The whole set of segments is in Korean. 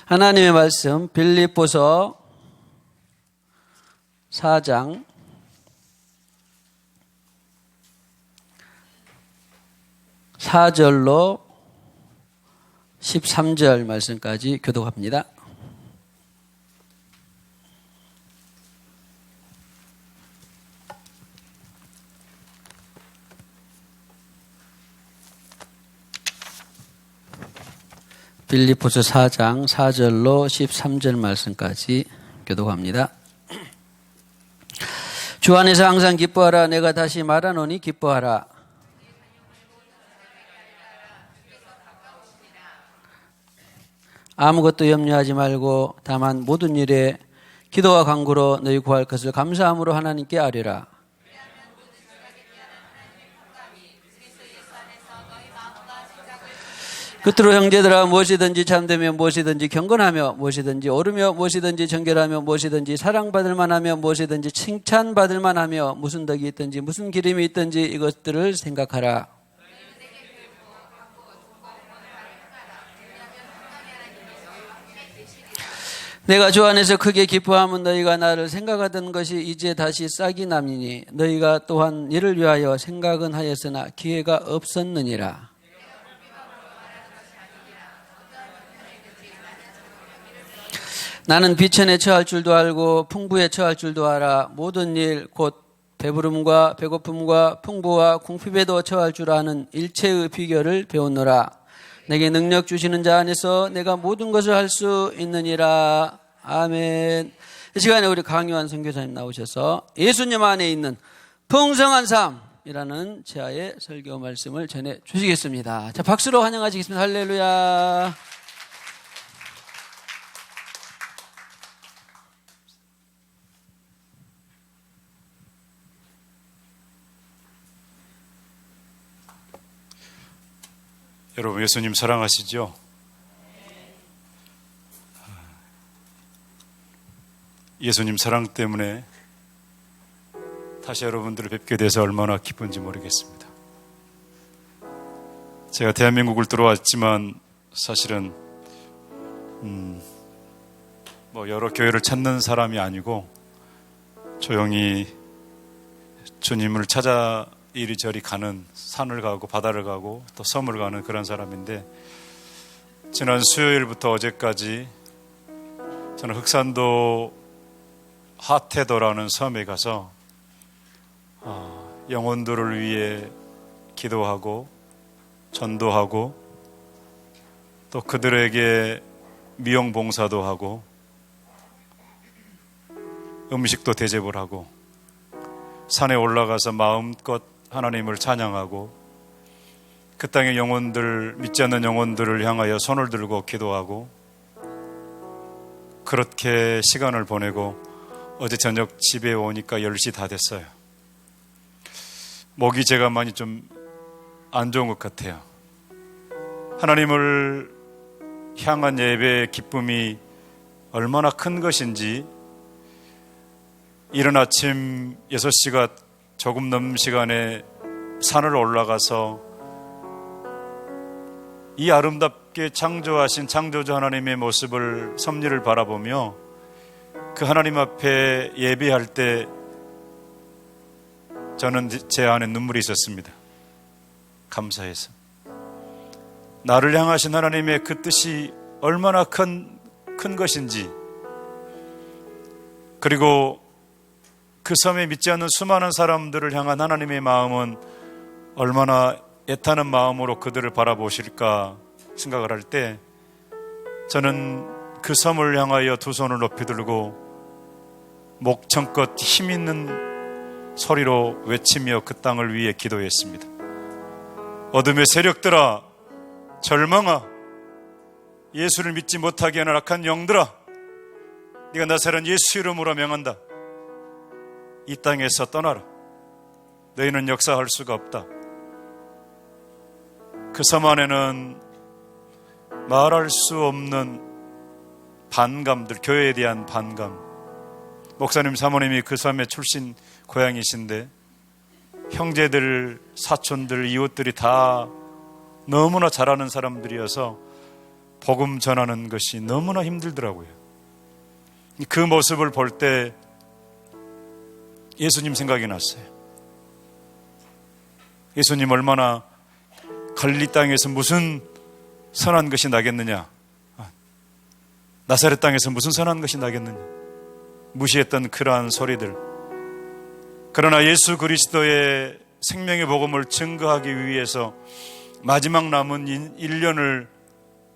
하나님의 말씀 빌립보서 4장 4절로 13절 말씀까지 교독합니다. 빌립보서 4장 4절로 13절 말씀까지 교독합니다. 주 안에서 항상 기뻐하라. 내가 다시 말하노니 기뻐하라. 아무것도 염려하지 말고 다만 모든 일에 기도와 간구로 너희 구할 것을 감사함으로 하나님께 아뢰라. 끝으로 형제들아, 무엇이든지 참되며 무엇이든지 경건하며 무엇이든지 옳으며 무엇이든지 정결하며 무엇이든지 사랑받을 만하며 무엇이든지 칭찬받을 만하며 무슨 덕이 있든지 무슨 기름이 있든지 이것들을 생각하라. 내가 주 안에서 크게 기뻐함은 너희가 나를 생각하던 것이 이제 다시 싹이 남이니 너희가 또한 이를 위하여 생각은 하였으나 기회가 없었느니라. 나는 비천에 처할 줄도 알고 풍부에 처할 줄도 알아. 모든 일 곧 배부름과 배고픔과 풍부와 궁핍에도 처할 줄 아는 일체의 비결을 배웠노라. 내게 능력 주시는 자 안에서 내가 모든 것을 할 수 있느니라. 아멘. 이 시간에 우리 강요한 선교사님 나오셔서 예수님 안에 있는 풍성한 삶이라는 제아의 설교 말씀을 전해 주시겠습니다. 자, 박수로 환영하시겠습니다. 할렐루야. 여러분, 예수님 사랑하시죠? 예수님 사랑 때문에 다시 여러분들을 뵙게 돼서 얼마나 기쁜지 모르겠습니다. 제가 대한민국을 들어왔지만 사실은 여러 교회를 찾는 사람이 아니고 조용히 주님을 찾아 이리저리 가는, 산을 가고 바다를 가고 또 섬을 가는 그런 사람인데, 지난 수요일부터 어제까지 저는 흑산도 하태도라는 섬에 가서 영혼들을 위해 기도하고 전도하고 또 그들에게 미용 봉사도 하고 음식도 대접을 하고 산에 올라가서 마음껏 하나님을 찬양하고 그 땅의 영혼들, 믿지 않는 영혼들을 향하여 손을 들고 기도하고 그렇게 시간을 보내고 어제 저녁 집에 오니까 10시 다 됐어요. 목이 제가 많이 좀 안 좋은 것 같아요. 하나님을 향한 예배의 기쁨이 얼마나 큰 것인지 이른 아침 6시가 조금 넘는 시간에 산을 올라가서 이 아름답게 창조하신 창조주 하나님의 모습을, 섭리를 바라보며 그 하나님 앞에 예배할 때 저는 제 안에 눈물이 있었습니다. 감사해서. 나를 향하신 하나님의 그 뜻이 얼마나 큰 것인지, 그리고 그 섬에 믿지 않는 수많은 사람들을 향한 하나님의 마음은 얼마나 애타는 마음으로 그들을 바라보실까 생각을 할 때 저는 그 섬을 향하여 두 손을 높이 들고 목청껏 힘있는 소리로 외치며 그 땅을 위해 기도했습니다. 어둠의 세력들아, 절망아, 예수를 믿지 못하게 하는 악한 영들아, 네가 나사렛 예수 이름으로 명한다. 이 땅에서 떠나라. 너희는 역사할 수가 없다. 그 섬 안에는 말할 수 없는 반감들, 교회에 대한 반감. 목사님, 사모님이 그 섬의 출신 고향이신데 형제들, 사촌들, 이웃들이 다 너무나 잘하는 사람들이어서 복음 전하는 것이 너무나 힘들더라고요. 그 모습을 볼 때 예수님 생각이 났어요. 예수님 얼마나 갈릴리 땅에서 무슨 선한 것이 나겠느냐, 나사렛 땅에서 무슨 선한 것이 나겠느냐 무시했던 그러한 소리들. 그러나 예수 그리스도의 생명의 복음을 증거하기 위해서 마지막 남은 1년을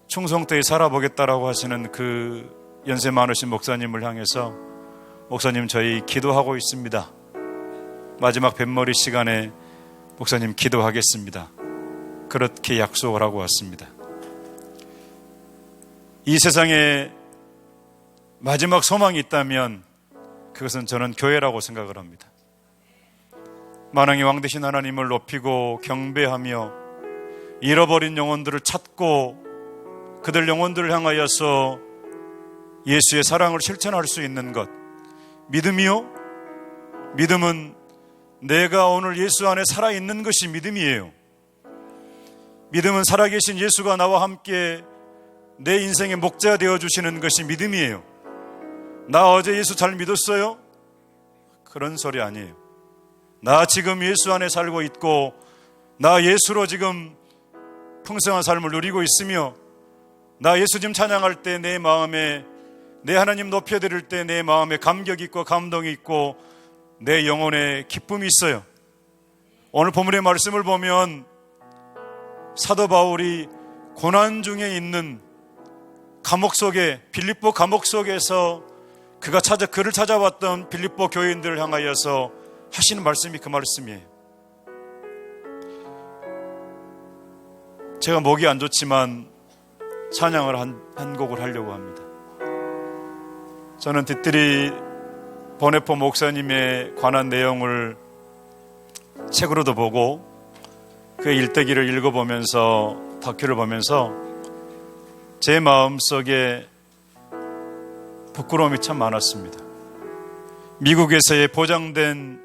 충성되이 살아보겠다라고 하시는 그 연세 많으신 목사님을 향해서, 목사님 저희 기도하고 있습니다, 마지막 뱃머리 시간에 목사님 기도하겠습니다, 그렇게 약속을 하고 왔습니다. 이 세상에 마지막 소망이 있다면 그것은 저는 교회라고 생각을 합니다. 만왕의 왕 되신 하나님을 높이고 경배하며 잃어버린 영혼들을 찾고 그들 영혼들을 향하여서 예수의 사랑을 실천할 수 있는 것, 믿음이요? 믿음은 내가 오늘 예수 안에 살아있는 것이 믿음이에요. 믿음은 살아계신 예수가 나와 함께 내 인생의 목자 되어주시는 것이 믿음이에요. 나 어제 예수 잘 믿었어요? 그런 소리 아니에요. 나 지금 예수 안에 살고 있고 나 예수로 지금 풍성한 삶을 누리고 있으며 나 예수님 찬양할 때 내 마음에, 내 하나님 높여드릴 때 내 마음에 감격이 있고 감동이 있고 내 영혼에 기쁨이 있어요. 오늘 본문의 말씀을 보면 사도 바울이 고난 중에 있는 감옥 속에, 빌립보 감옥 속에서 그를 찾아왔던 빌립보 교인들을 향하여서 하시는 말씀이 그 말씀이에요. 제가 목이 안 좋지만 찬양을 한 곡을 하려고 합니다. 저는 뒷뜰이 보네포 목사님에 관한 내용을 책으로도 보고 그 일대기를 읽어보면서, 다큐를 보면서 제 마음속에 부끄러움이 참 많았습니다. 미국에서의 보장된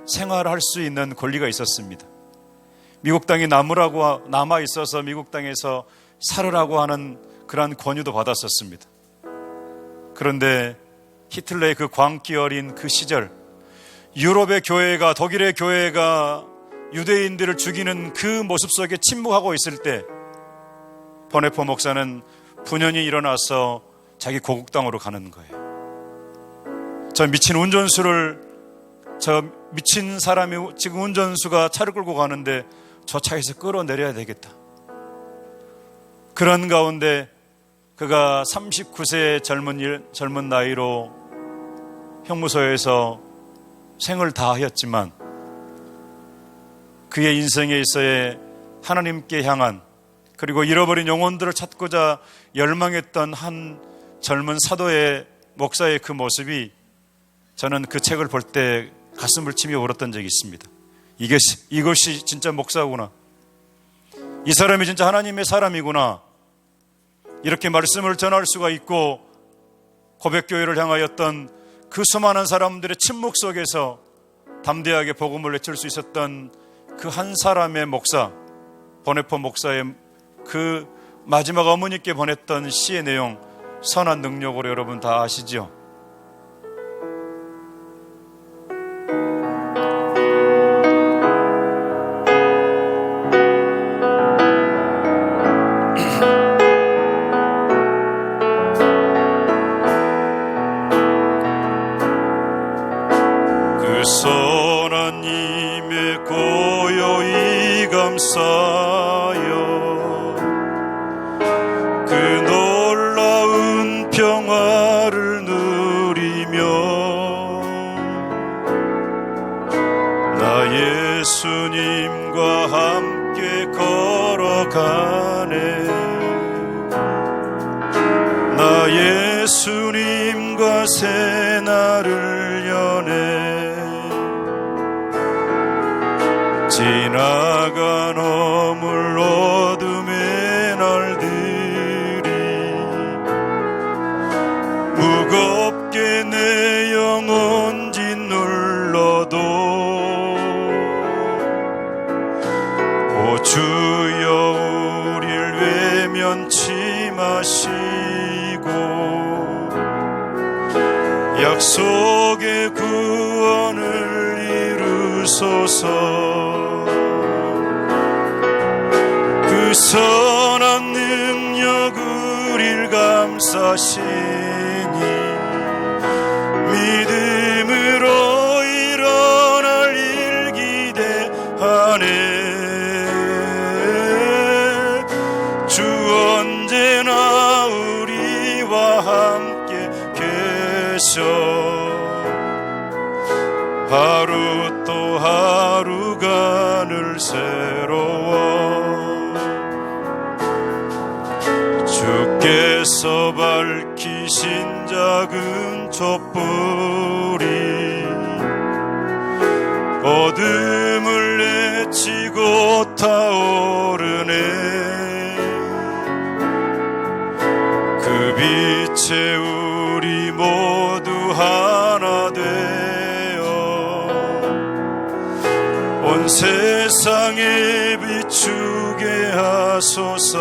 생활을 할 수 있는 권리가 있었습니다. 미국 땅에 남아 있어서 미국 땅에서 살으라고 하는 그러한 권유도 받았었습니다. 그런데 히틀러의 그 광기 어린 그 시절, 유럽의 교회가, 독일의 교회가 유대인들을 죽이는 그 모습 속에 침묵하고 있을 때 보네포 목사는 분연히 일어나서 자기 고국 땅으로 가는 거예요. 저 미친 사람이 지금 운전수가 차를 끌고 가는데 저 차에서 끌어내려야 되겠다. 그런 가운데 그가 39세의 젊은 나이로 형무소에서 생을 다하였지만 그의 인생에 있어의 하나님께 향한, 그리고 잃어버린 영혼들을 찾고자 열망했던 한 젊은 사도의 목사의 그 모습이, 저는 그 책을 볼 때 가슴을 치며 울었던 적이 있습니다. 이것이 진짜 목사구나. 이 사람이 진짜 하나님의 사람이구나. 이렇게 말씀을 전할 수가 있고 고백교회를 향하였던 그 수많은 사람들의 침묵 속에서 담대하게 복음을 외칠 수 있었던 그 한 사람의 목사, 보네포 목사의 그 마지막 어머니께 보냈던 시의 내용, 선한 능력으로 여러분 다 아시죠? 그 선한 님의 고요히 감싸여 그 놀라운 평화를 누리며 나 예수님과 함께 걸어가네. 나 예수님과 새날을 여네. 지나간 어물 어둠의 날들이 무겁게 내 영혼 짓눌러도 오 주여 우릴 외면치 임하시고 약속의 구원을 이루소서. 그 선한 능력 우릴 감싸시니 믿음으로 일어날 일 기대하네. 주 언제나 우리와 함께 계셔 하루 또 하루가 늘 새로워. 주께서 밝히신 작은 촛불이 어둠을 내치고 타오르네. 그 빛에 우리 모두 하나 되어 온 세상에 비추게 하소서.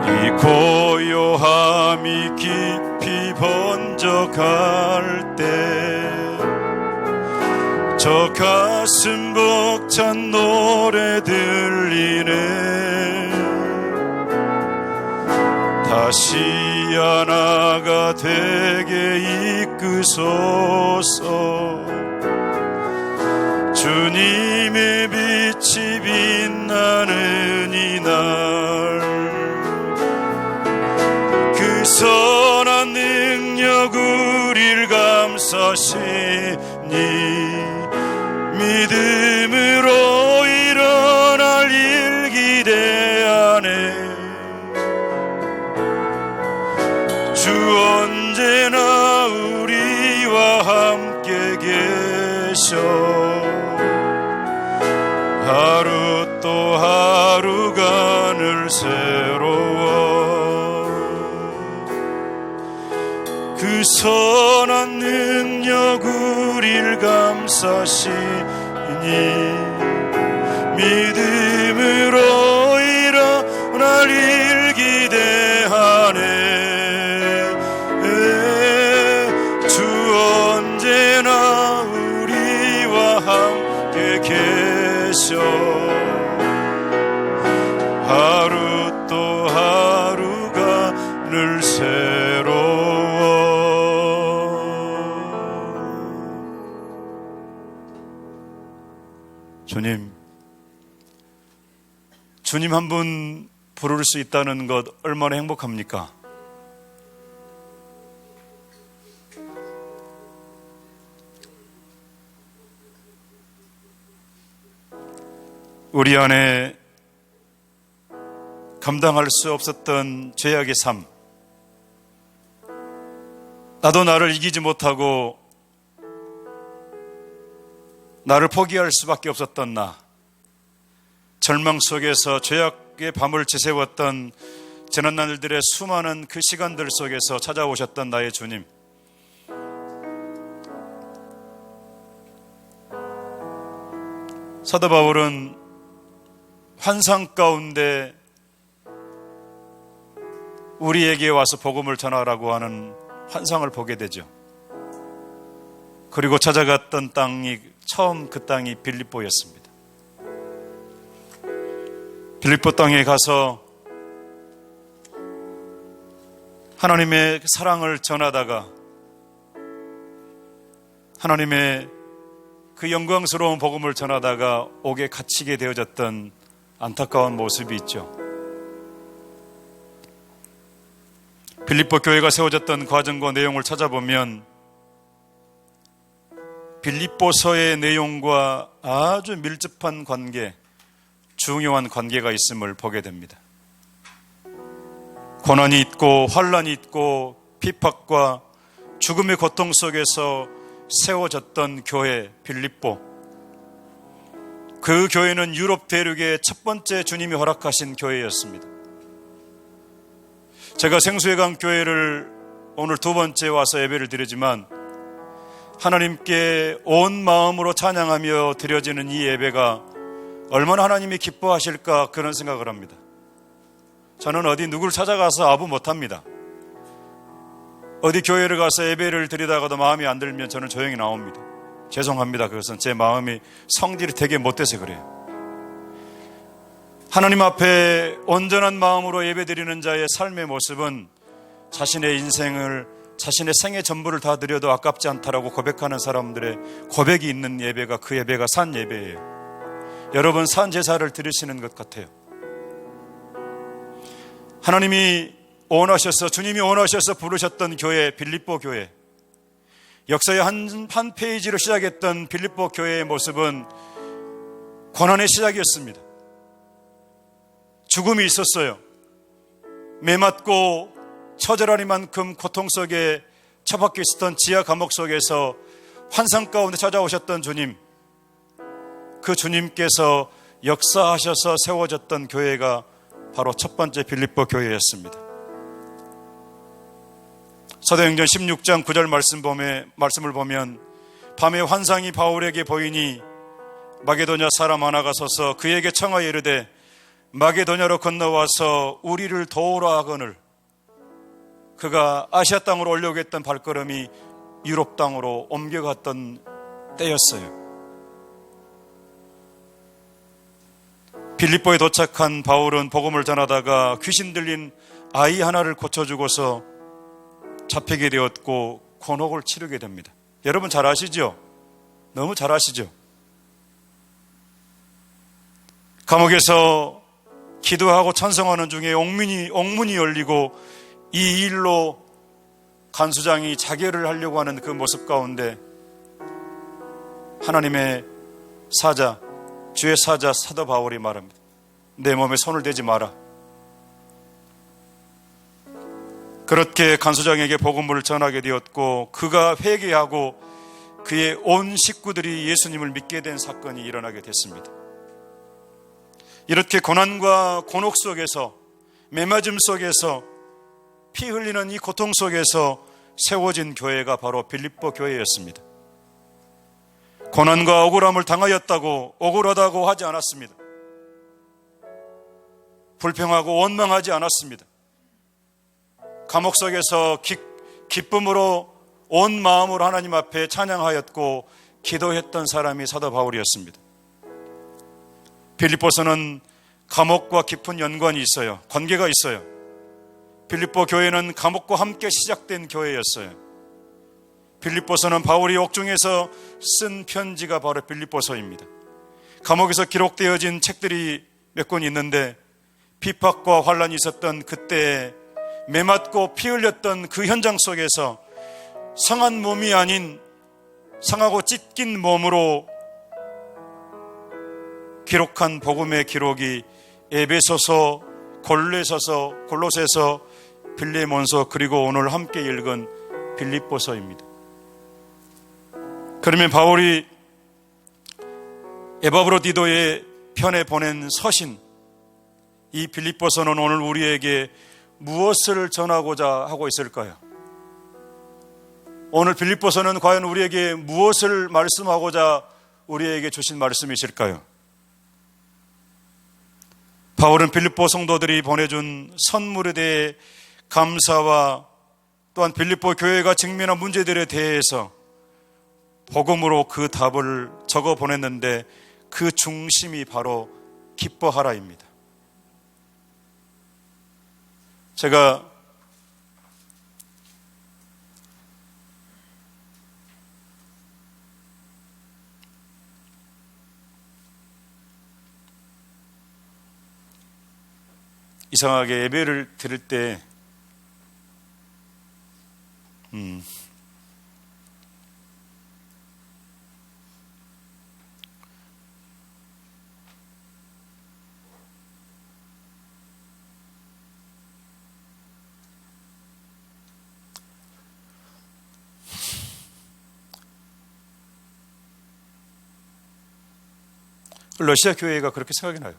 이 고요함이 깊이 번져갈 때 저 가슴 벅찬 노래 들리네. 다시 하나가 되게 이끄소서. 주님의 빛이 빛나는 이날 그 선한 능력 우릴 감싸시니 믿음으로 일어날 일 기대하네. 주 언제나 우리와 함께 계셔 하루 또 하루가 늘 새로워. 그 선한 능력 우릴 감싸시니 믿음으로 일어날 일 기대하네. 주 언제나 우리와 함께 계셔 하루 또 하루가 늘 새로워. 주님 한 분 부를 수 있다는 것 얼마나 행복합니까? 우리 안에 감당할 수 없었던 죄악의 삶, 나도 나를 이기지 못하고 나를 포기할 수밖에 없었던 나, 절망 속에서 죄악의 밤을 지새웠던 지난날들의 수많은 그 시간들 속에서 찾아오셨던 나의 주님, 사도 바울은 환상 가운데 우리에게 와서 복음을 전하라고 하는 환상을 보게 되죠. 그리고 찾아갔던 땅이 처음 그 땅이 빌립보였습니다. 빌립보 땅에 가서 하나님의 사랑을 전하다가 하나님의 그 영광스러운 복음을 전하다가 옥에 갇히게 되어졌던 안타까운 모습이 있죠. 빌립보 교회가 세워졌던 과정과 내용을 찾아보면 빌립보서의 내용과 아주 밀접한 관계, 중요한 관계가 있음을 보게 됩니다. 고난이 있고 환난이 있고 핍박과 죽음의 고통 속에서 세워졌던 교회 빌립보, 그 교회는 유럽 대륙의 첫 번째 주님이 허락하신 교회였습니다. 제가 생수회강 교회를 오늘 두 번째 와서 예배를 드리지만 하나님께 온 마음으로 찬양하며 드려지는 이 예배가 얼마나 하나님이 기뻐하실까 그런 생각을 합니다. 저는 어디 누굴 찾아가서 아부 못합니다. 어디 교회를 가서 예배를 드리다가도 마음이 안 들면 저는 조용히 나옵니다. 죄송합니다. 그것은 제 마음이 성질이 되게 못돼서 그래요. 하나님 앞에 온전한 마음으로 예배드리는 자의 삶의 모습은 자신의 인생을, 자신의 생애 전부를 다 드려도 아깝지 않다라고 고백하는 사람들의 고백이 있는 예배가 그 예배가 산 예배예요. 여러분 산 제사를 드리시는 것 같아요. 하나님이 원하셔서, 주님이 원하셔서 부르셨던 교회, 빌립보 교회, 역사의 한 페이지로 시작했던 빌립보 교회의 모습은 고난의 시작이었습니다. 죽음이 있었어요. 매맞고 처절하리만큼 고통 속에 처박혀 있었던 지하 감옥 속에서 환상 가운데 찾아오셨던 주님, 그 주님께서 역사하셔서 세워졌던 교회가 바로 첫 번째 빌립보 교회였습니다. 사도행전 16장 9절 말씀을 보면 밤에 환상이 바울에게 보이니 마게도냐 사람 하나가 서서 그에게 청하여 이르되 마게도냐로 건너와서 우리를 도우라 하거늘. 그가 아시아 땅으로 올려고 했던 발걸음이 유럽 땅으로 옮겨갔던 때였어요. 빌립보에 도착한 바울은 복음을 전하다가 귀신 들린 아이 하나를 고쳐주고서 잡히게 되었고 곤혹을 치르게 됩니다. 여러분 잘 아시죠? 너무 잘 아시죠? 감옥에서 기도하고 찬송하는 중에 옥문이 열리고 이 일로 간수장이 자결을 하려고 하는 그 모습 가운데 하나님의 사자, 주의 사자 사도 바울이 말합니다. 내 몸에 손을 대지 마라. 그렇게 간수장에게 복음을 전하게 되었고 그가 회개하고 그의 온 식구들이 예수님을 믿게 된 사건이 일어나게 됐습니다. 이렇게 고난과 곤혹 속에서, 매맞음 속에서, 피 흘리는 이 고통 속에서 세워진 교회가 바로 빌립보 교회였습니다. 고난과 억울함을 당하였다고, 억울하다고 하지 않았습니다. 불평하고 원망하지 않았습니다. 감옥 속에서 기쁨으로 온 마음으로 하나님 앞에 찬양하였고 기도했던 사람이 사도 바울이었습니다. 빌립보서는 감옥과 깊은 연관이 있어요. 관계가 있어요. 빌립보 교회는 감옥과 함께 시작된 교회였어요. 빌립보서는 바울이 옥중에서 쓴 편지가 바로 빌립보서입니다. 감옥에서 기록되어진 책들이 몇 권 있는데 비박과 환란이 있었던 그때에 매맞고 피 흘렸던 그 현장 속에서 상한 몸이 아닌 상하고 찢긴 몸으로 기록한 복음의 기록이 에베소서, 골로새서, 빌레몬서 그리고 오늘 함께 읽은 빌립보서입니다. 그러면 바울이 에바브로디도의 편에 보낸 서신, 이 빌립보서는 오늘 우리에게 무엇을 전하고자 하고 있을까요? 오늘 빌립보서는 과연 우리에게 무엇을 말씀하고자 우리에게 주신 말씀이실까요? 바울은 빌립보 성도들이 보내준 선물에 대해 감사와 또한 빌립보 교회가 직면한 문제들에 대해서 복음으로 그 답을 적어 보냈는데 그 중심이 바로 기뻐하라입니다. 제가 이상하게 예배를 드릴 때 러시아 교회가 그렇게 생각이 나요.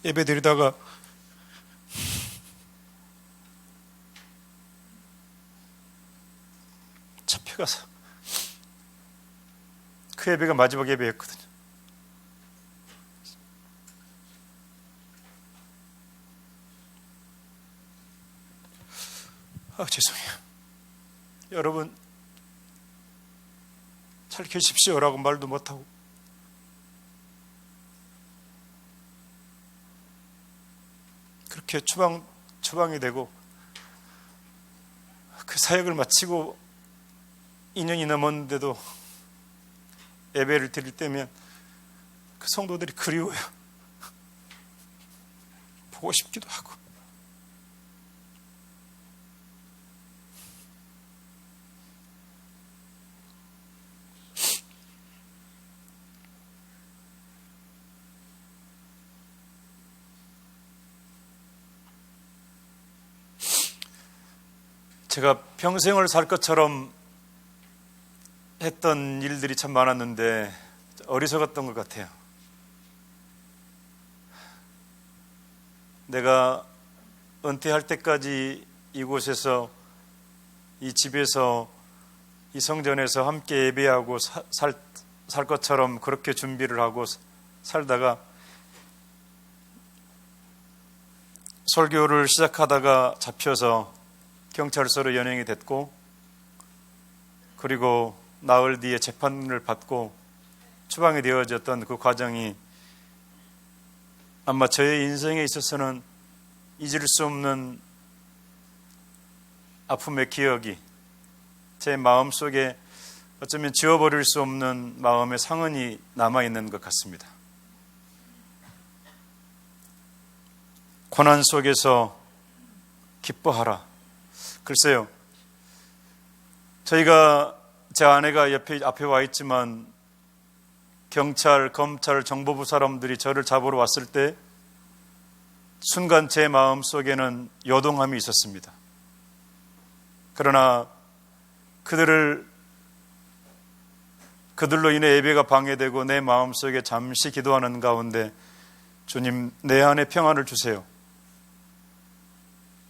예배 드리다가 잡혀가서 그 예배가 마지막 예배였거든요. 죄송해요. 여러분 잘 계십시오라고 말도 못하고 그렇게 추방이 되고 그 사역을 마치고 2년이 넘었는데도 예배를 드릴 때면 그 성도들이 그리워요. 보고 싶기도 하고. 제가 평생을 살 것처럼 했던 일들이 참 많았는데 어리석었던 것 같아요. 내가 은퇴할 때까지 이곳에서, 이 집에서, 이 성전에서 함께 예배하고 살 것처럼 그렇게 준비를 하고 살다가 설교를 시작하다가 잡혀서 경찰서로 연행이 됐고, 그리고 나흘 뒤에 재판을 받고 추방이 되어졌던 그 과정이 아마 저의 인생에 있어서는 잊을 수 없는 아픔의 기억이 제 마음속에 어쩌면 지워버릴 수 없는 마음의 상흔이 남아있는 것 같습니다. 고난 속에서 기뻐하라. 글쎄요, 저희가, 제 아내가 앞에 와 있지만 경찰, 검찰, 정보부 사람들이 저를 잡으러 왔을 때 순간 제 마음속에는 요동함이 있었습니다. 그러나 그들로 인해 예배가 방해되고 내 마음속에 잠시 기도하는 가운데 주님, 내 안에 평안을 주세요.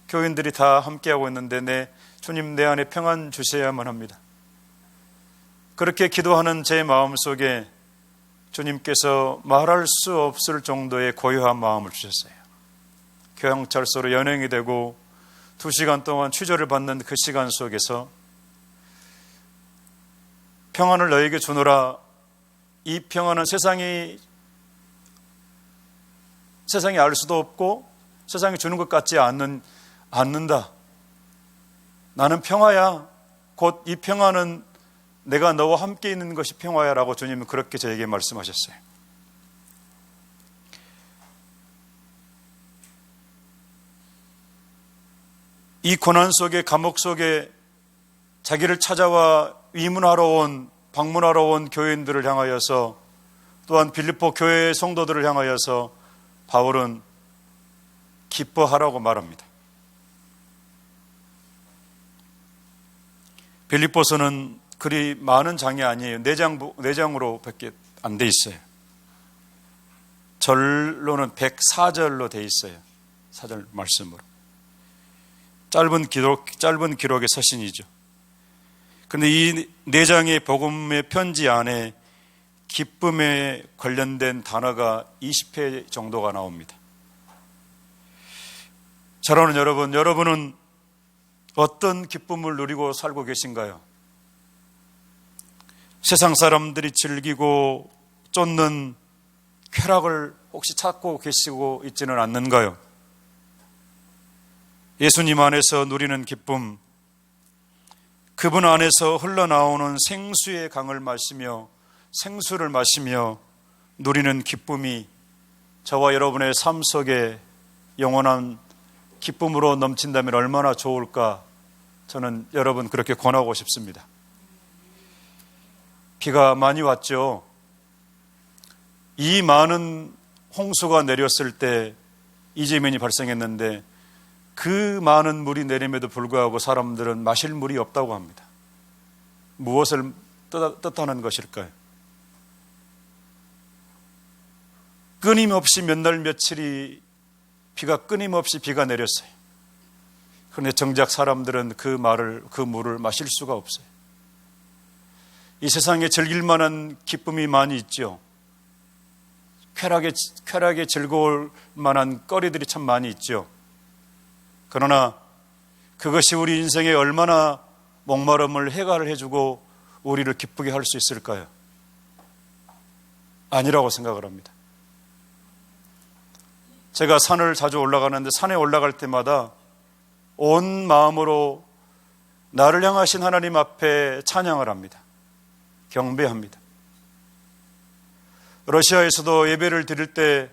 교인들이 다 함께하고 있는데 주님, 내 안에 평안 주셔야만 합니다. 그렇게 기도하는 제 마음속에 주님께서 말할 수 없을 정도의 고요한 마음을 주셨어요. 경찰서로 연행이 되고 2시간 동안 취조를 받는 그 시간 속에서 평안을 너에게 주노라. 이 평안은 세상이 알 수도 없고 세상이 주는 것 같지 않는다. 나는 평화야. 곧 이 평화는 내가 너와 함께 있는 것이 평화야 라고 주님은 그렇게 저에게 말씀하셨어요. 이 고난 속에, 감옥 속에 자기를 찾아와 방문하러 온 교인들을 향하여서, 또한 빌립보 교회의 성도들을 향하여서 바울은 기뻐하라고 말합니다. 빌립보서는 그리 많은 장이 아니에요. 4장으로밖에 안 돼 있어요. 절로는 104절로 돼 있어요. 4절 말씀으로. 짧은 기록의 서신이죠. 그런데 이 4장의 복음의 편지 안에 기쁨에 관련된 단어가 20회 정도가 나옵니다. 사랑하는 여러분은 어떤 기쁨을 누리고 살고 계신가요? 세상 사람들이 즐기고 쫓는 쾌락을 혹시 찾고 계시고 있지는 않는가요? 예수님 안에서 누리는 기쁨, 그분 안에서 흘러나오는 생수의 강을 마시며 생수를 마시며 누리는 기쁨이 저와 여러분의 삶 속에 영원한 기쁨으로 넘친다면 얼마나 좋을까, 저는 여러분 그렇게 권하고 싶습니다. 비가 많이 왔죠. 이 많은 홍수가 내렸을 때 이재민이 발생했는데 그 많은 물이 내림에도 불구하고 사람들은 마실 물이 없다고 합니다. 무엇을 뜻하는 것일까요? 끊임없이 몇 날 며칠이 비가 끊임없이 비가 내렸어요. 그런데 정작 사람들은 그 물을 마실 수가 없어요. 이 세상에 즐길 만한 기쁨이 많이 있죠. 쾌락에 즐거울 만한 거리들이 참 많이 있죠. 그러나 그것이 우리 인생에 얼마나 목마름을 해결을 해주고 우리를 기쁘게 할 수 있을까요? 아니라고 생각을 합니다. 제가 산을 자주 올라가는데 산에 올라갈 때마다 온 마음으로 나를 향하신 하나님 앞에 찬양을 합니다. 경배합니다. 러시아에서도 예배를 드릴 때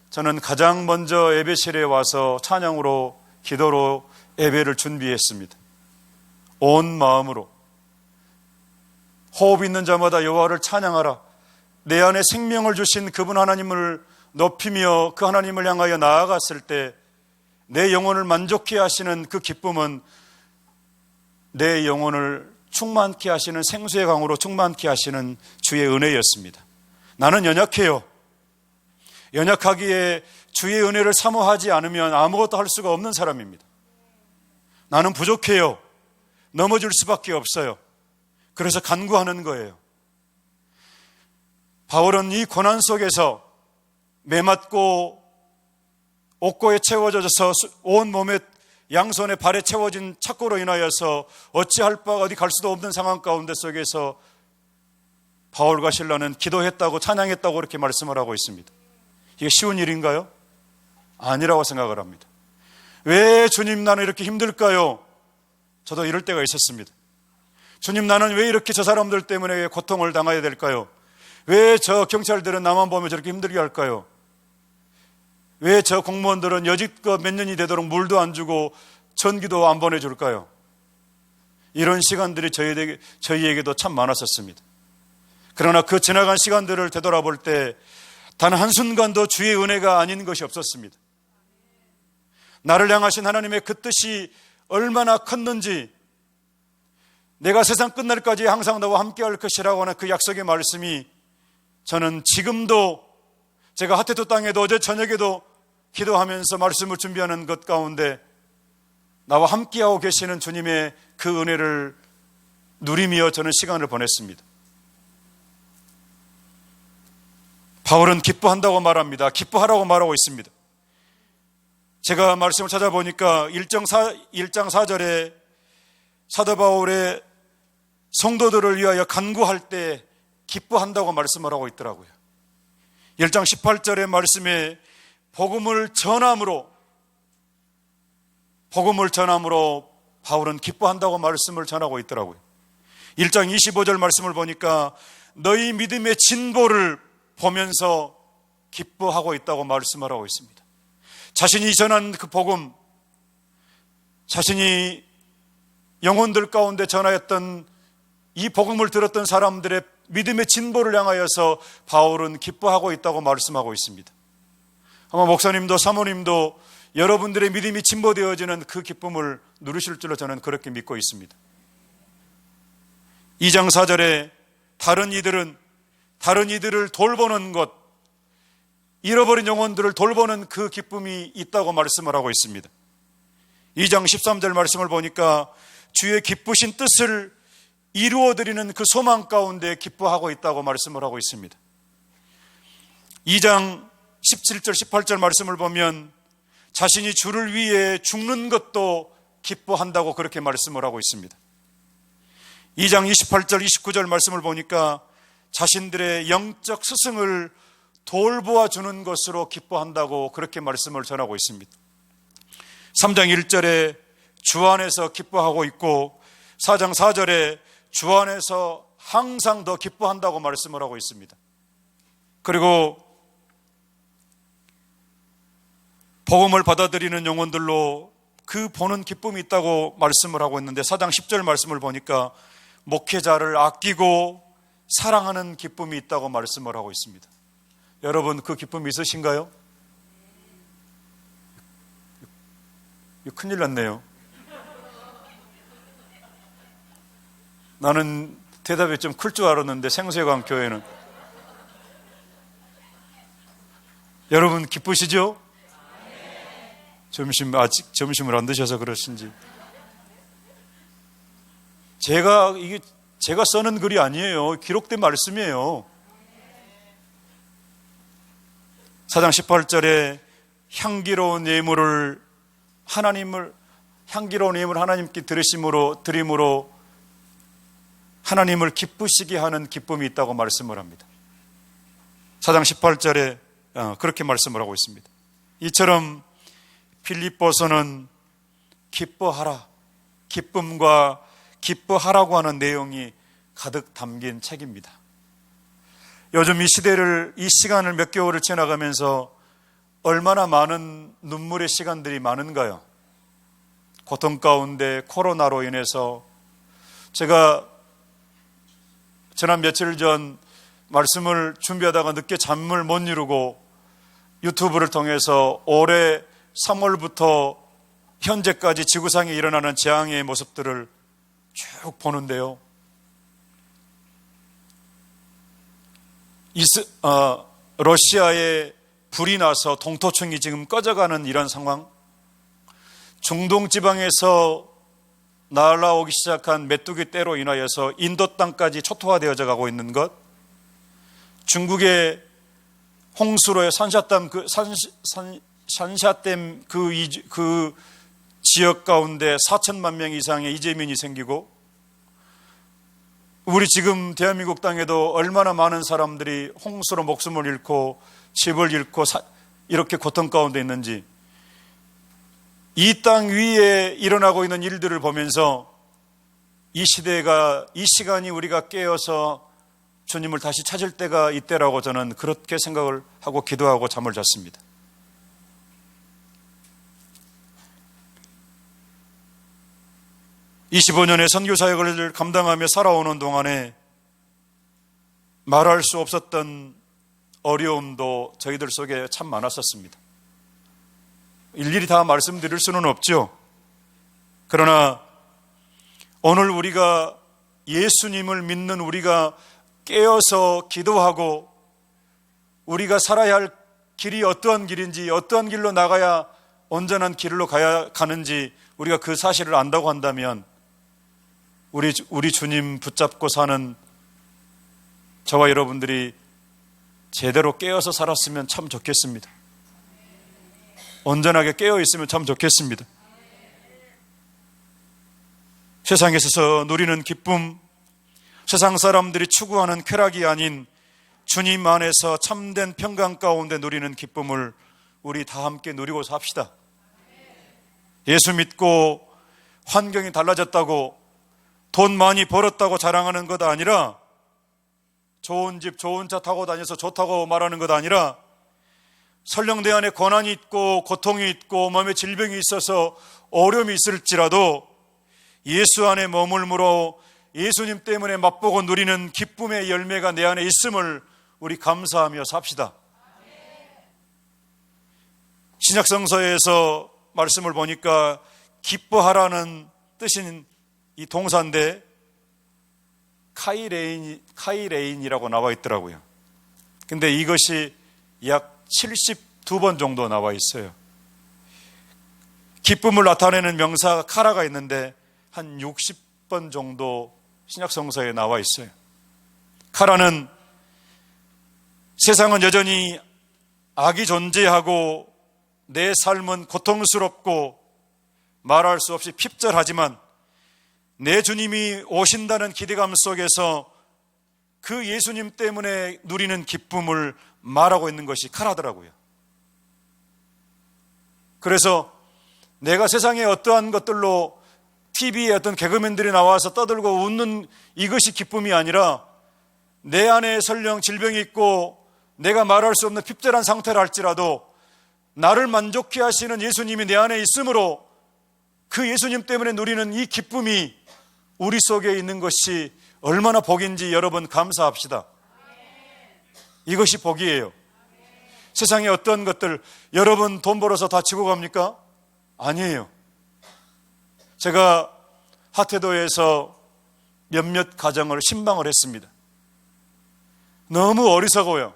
저는 가장 먼저 예배실에 와서 찬양으로 기도로 예배를 준비했습니다. 온 마음으로 호흡 있는 자마다 여호와를 찬양하라. 내 안에 생명을 주신 그분 하나님을 높이며 그 하나님을 향하여 나아갔을 때 내 영혼을 만족케 하시는 그 기쁨은 내 영혼을 충만케 하시는 생수의 강으로 충만케 하시는 주의 은혜였습니다. 나는 연약해요. 연약하기에 주의 은혜를 사모하지 않으면 아무것도 할 수가 없는 사람입니다. 나는 부족해요. 넘어질 수밖에 없어요. 그래서 간구하는 거예요. 바울은 이 고난 속에서 매맞고 옥고에 채워져서 온 몸에 양손에 발에 채워진 착고로 인하여서 어찌할 바가 어디 갈 수도 없는 상황 가운데 속에서 바울과 실라는 기도했다고 찬양했다고 그렇게 말씀을 하고 있습니다. 이게 쉬운 일인가요? 아니라고 생각을 합니다. 왜 주님 나는 이렇게 힘들까요? 저도 이럴 때가 있었습니다. 주님 나는 왜 이렇게 저 사람들 때문에 고통을 당해야 될까요? 왜 저 경찰들은 나만 보면 저렇게 힘들게 할까요? 왜 저 공무원들은 여지껏 몇 년이 되도록 물도 안 주고 전기도 안 보내줄까요? 이런 시간들이 저희에게도 참 많았었습니다. 그러나 그 지나간 시간들을 되돌아볼 때 단 한순간도 주의 은혜가 아닌 것이 없었습니다. 나를 향하신 하나님의 그 뜻이 얼마나 컸는지, 내가 세상 끝날까지 항상 너와 함께 할 것이라고 하는 그 약속의 말씀이 저는 지금도 제가 하태도 땅에도 어제 저녁에도 기도하면서 말씀을 준비하는 것 가운데 나와 함께하고 계시는 주님의 그 은혜를 누리며 저는 시간을 보냈습니다. 바울은 기뻐한다고 말합니다. 기뻐하라고 말하고 있습니다. 제가 말씀을 찾아보니까 1장 4절에 사도 바울의 성도들을 위하여 간구할 때 기뻐한다고 말씀을 하고 있더라고요. 1장 18절의 말씀에 복음을 전함으로 바울은 기뻐한다고 말씀을 전하고 있더라고요. 1장 25절 말씀을 보니까 너희 믿음의 진보를 보면서 기뻐하고 있다고 말씀을 하고 있습니다. 자신이 전한 그 복음, 자신이 영혼들 가운데 전하였던 이 복음을 들었던 사람들의 믿음의 진보를 향하여서 바울은 기뻐하고 있다고 말씀하고 있습니다. 아마 목사님도 사모님도 여러분들의 믿음이 진보되어지는 그 기쁨을 누리실 줄로 저는 그렇게 믿고 있습니다. 2장 4절에 다른 이들을 돌보는 것, 잃어버린 영혼들을 돌보는 그 기쁨이 있다고 말씀을 하고 있습니다. 2장 13절 말씀을 보니까 주의 기쁘신 뜻을 이루어드리는 그 소망 가운데 기뻐하고 있다고 말씀을 하고 있습니다. 2장 17절 18절 말씀을 보면 자신이 주를 위해 죽는 것도 기뻐한다고 그렇게 말씀을 하고 있습니다. 2장 28절 29절 말씀을 보니까 자신들의 영적 스승을 돌보아 주는 것으로 기뻐한다고 그렇게 말씀을 전하고 있습니다. 3장 1절에 주 안에서 기뻐하고 있고 4장 4절에 주 안에서 항상 더 기뻐한다고 말씀을 하고 있습니다. 그리고 복음을 받아들이는 영혼들로 그 보는 기쁨이 있다고 말씀을 하고 있는데 4장 10절 말씀을 보니까 목회자를 아끼고 사랑하는 기쁨이 있다고 말씀을 하고 있습니다. 여러분 그 기쁨이 있으신가요? 이거 큰일 났네요. 나는 대답이 좀 클 줄 알았는데 생수의강 교회는 여러분 기쁘시죠? 아직 점심을 안 드셔서 그러신지. 이게 제가 써는 글이 아니에요. 기록된 말씀이에요. 4장 18절에 향기로운 예물을 하나님께 드림으로 하나님을 기쁘시게 하는 기쁨이 있다고 말씀을 합니다. 4장 18절에 그렇게 말씀을 하고 있습니다. 이처럼 빌립보서는 기뻐하라, 기쁨과 기뻐하라고 하는 내용이 가득 담긴 책입니다. 요즘 이 시간을 몇 개월을 지나가면서 얼마나 많은 눈물의 시간들이 많은가요? 고통 가운데 코로나로 인해서 제가 지난 며칠 전 말씀을 준비하다가 늦게 잠을 못 이루고 유튜브를 통해서 올해 3월부터 현재까지 지구상에 일어나는 재앙의 모습들을 쭉 보는데요. 러시아에 불이 나서 동토층이 지금 꺼져가는 이런 상황, 중동 지방에서 날아오기 시작한 메뚜기 떼로 인하여서 인도 땅까지 초토화되어져 가고 있는 것, 중국의 홍수로 산샤댐 그 지역 가운데 4천만 명 이상의 이재민이 생기고, 우리 지금 대한민국 땅에도 얼마나 많은 사람들이 홍수로 목숨을 잃고 집을 잃고 이렇게 고통 가운데 있는지, 이 땅 위에 일어나고 있는 일들을 보면서 이 시간이 우리가 깨어서 주님을 다시 찾을 때가 이때라고 저는 그렇게 생각을 하고 기도하고 잠을 잤습니다. (25년의) 선교 사역을 감당하며 살아오는 동안에 말할 수 없었던 어려움도 저희들 속에 참 많았었습니다. 일일이 다 말씀드릴 수는 없죠. 그러나 오늘 우리가 예수님을 믿는 우리가 깨어서 기도하고 우리가 살아야 할 길이 어떠한 길인지, 어떠한 길로 나가야 온전한 길로 가는지 우리가 그 사실을 안다고 한다면 우리 주님 붙잡고 사는 저와 여러분들이 제대로 깨어서 살았으면 참 좋겠습니다. 온전하게 깨어 있으면 참 좋겠습니다. 세상에서 누리는 기쁨, 세상 사람들이 추구하는 쾌락이 아닌 주님 안에서 참된 평강 가운데 누리는 기쁨을 우리 다 함께 누리고 삽시다. 예수 믿고 환경이 달라졌다고, 돈 많이 벌었다고 자랑하는 것 아니라, 좋은 집, 좋은 차 타고 다녀서 좋다고 말하는 것 아니라, 설령 내 안에 고난이 있고 고통이 있고 마음에 질병이 있어서 어려움이 있을지라도 예수 안에 머물므로 예수님 때문에 맛보고 누리는 기쁨의 열매가 내 안에 있음을 우리 감사하며 삽시다. 신약성서에서 말씀을 보니까 기뻐하라는 뜻인 이 동사인데 카이레인이라고 나와 있더라고요. 근데 이것이 약 72번 정도 나와 있어요. 기쁨을 나타내는 명사가 카라가 있는데 한 60번 정도 신약성서에 나와 있어요. 카라는 세상은 여전히 악이 존재하고 내 삶은 고통스럽고 말할 수 없이 핍절하지만 내 주님이 오신다는 기대감 속에서 그 예수님 때문에 누리는 기쁨을 말하고 있는 것이 카라더라고요. 그래서 내가 세상에 어떠한 것들로 TV에 어떤 개그맨들이 나와서 떠들고 웃는 이것이 기쁨이 아니라, 내 안에 설령 질병이 있고 내가 말할 수 없는 핍절한 상태라 할지라도 나를 만족케 하시는 예수님이 내 안에 있으므로 그 예수님 때문에 누리는 이 기쁨이 우리 속에 있는 것이 얼마나 복인지 여러분 감사합시다. 이것이 복이에요. 세상에 어떤 것들, 여러분 돈 벌어서 다 지고 갑니까? 아니에요. 제가 하태도에서 몇몇 가정을 신방을 했습니다. 너무 어리석어요.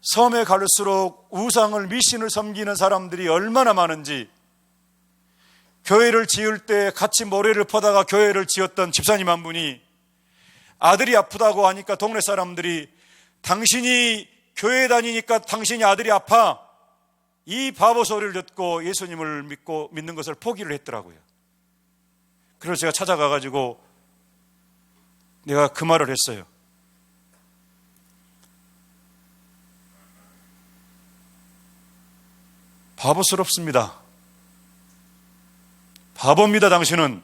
섬에 갈수록 우상을, 미신을 섬기는 사람들이 얼마나 많은지, 교회를 지을 때 같이 모래를 퍼다가 교회를 지었던 집사님 한 분이 아들이 아프다고 하니까 동네 사람들이 당신이 교회 다니니까 당신이 아들이 아파, 이 바보 소리를 듣고 예수님을 믿는 것을 포기를 했더라고요. 그래서 제가 찾아가가지고 내가 그 말을 했어요. 바보스럽습니다. 바보입니다. 당신은.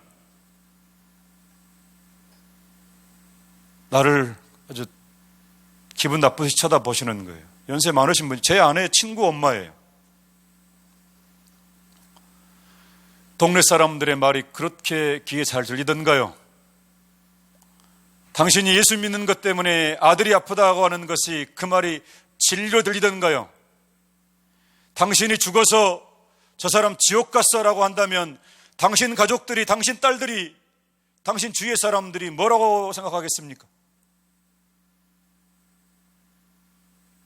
나를 아주 기분 나쁘게 쳐다보시는 거예요. 연세 많으신 분이 제 아내의 친구 엄마예요. 동네 사람들의 말이 그렇게 귀에 잘 들리던가요? 당신이 예수 믿는 것 때문에 아들이 아프다고 하는 것이 그 말이 진리로 들리던가요? 당신이 죽어서 저 사람 지옥 갔어라고 한다면 당신 가족들이, 당신 딸들이, 당신 주위의 사람들이 뭐라고 생각하겠습니까?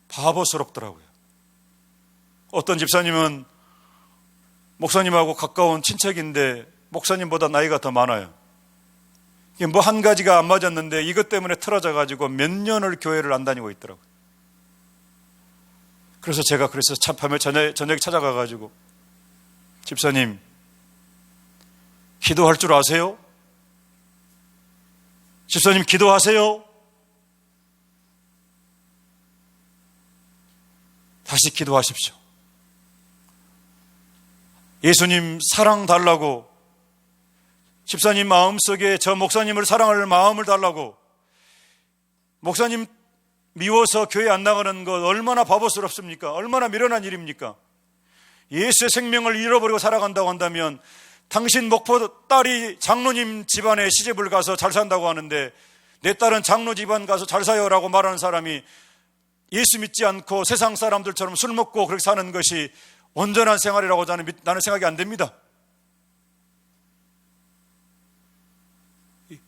바보스럽더라고요. 어떤 집사님은 목사님하고 가까운 친척인데 목사님보다 나이가 더 많아요. 이게 뭐 한 가지가 안 맞았는데 이것 때문에 틀어져 가지고 몇 년을 교회를 안 다니고 있더라고요. 그래서 제가 참 밤에 저녁에 찾아가 가지고 집사님, 기도할 줄 아세요? 집사님, 기도하세요? 다시 기도하십시오. 예수님 사랑 달라고, 집사님 마음속에 저 목사님을 사랑할 마음을 달라고, 목사님 미워서 교회 안 나가는 것 얼마나 바보스럽습니까? 얼마나 미련한 일입니까? 예수의 생명을 잃어버리고 살아간다고 한다면 당신 목포 딸이 장로님 집안에 시집을 가서 잘 산다고 하는데 내 딸은 장로 집안 가서 잘 사요라고 말하는 사람이 예수 믿지 않고 세상 사람들처럼 술 먹고 그렇게 사는 것이 온전한 생활이라고 나는 생각이 안 됩니다.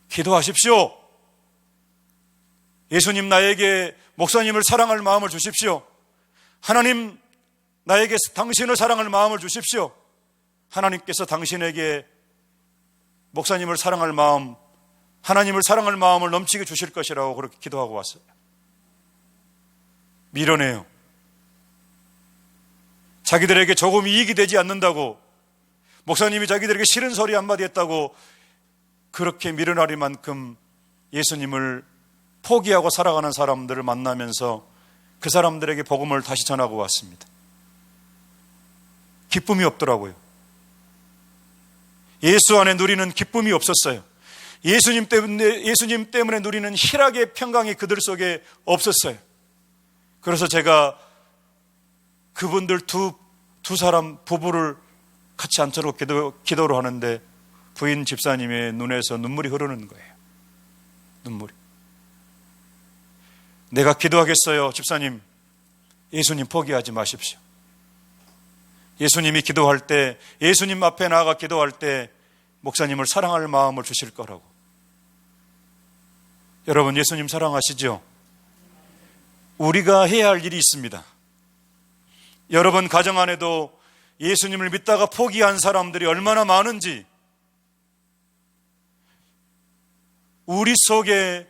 기도하십시오. 예수님, 나에게 목사님을 사랑할 마음을 주십시오. 하나님, 나에게 당신을 사랑할 마음을 주십시오. 하나님께서 당신에게 목사님을 사랑할 마음, 하나님을 사랑할 마음을 넘치게 주실 것이라고 그렇게 기도하고 왔어요. 미련해요. 자기들에게 조금 이익이 되지 않는다고, 목사님이 자기들에게 싫은 소리 한마디 했다고 그렇게 미련하리만큼 예수님을 포기하고 살아가는 사람들을 만나면서 그 사람들에게 복음을 다시 전하고 왔습니다. 기쁨이 없더라고요. 예수 안에 누리는 기쁨이 없었어요. 예수님 때문에 누리는 희락의 평강이 그들 속에 없었어요. 그래서 제가 그분들 두 사람 부부를 같이 앉혀놓고 기도를 하는데 부인 집사님의 눈에서 눈물이 흐르는 거예요. 눈물이. 내가 기도하겠어요. 집사님, 예수님 포기하지 마십시오. 예수님이 기도할 때, 예수님 앞에 나아가 기도할 때 목사님을 사랑할 마음을 주실 거라고. 여러분, 예수님 사랑하시죠? 우리가 해야 할 일이 있습니다. 여러분 가정 안에도 예수님을 믿다가 포기한 사람들이 얼마나 많은지, 우리 속에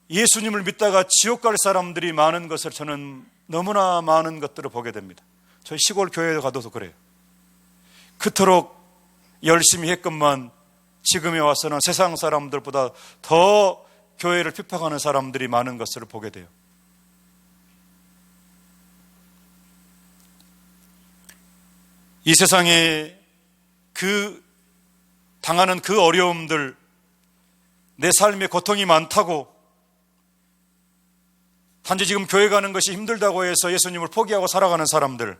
예수님을 믿다가 지옥 갈 사람들이 많은 것을 저는 너무나 많은 것들을 보게 됩니다. 저희 시골 교회에 가도 그래요. 그토록 열심히 했건만 지금에 와서는 세상 사람들보다 더 교회를 핍박하는 사람들이 많은 것을 보게 돼요. 이 세상에 당하는 그 어려움들, 내 삶에 고통이 많다고, 단지 지금 교회 가는 것이 힘들다고 해서 예수님을 포기하고 살아가는 사람들,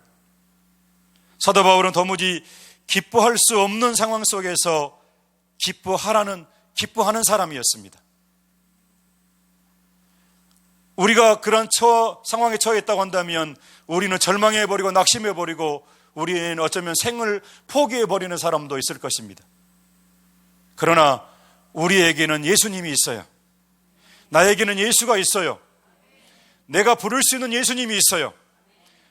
사도 바울은 도무지 기뻐할 수 없는 상황 속에서 기뻐하는 사람이었습니다. 우리가 그런 상황에 처했다고 한다면 우리는 절망해버리고 낙심해버리고 우리는 어쩌면 생을 포기해버리는 사람도 있을 것입니다. 그러나 우리에게는 예수님이 있어요. 나에게는 예수가 있어요. 내가 부를 수 있는 예수님이 있어요.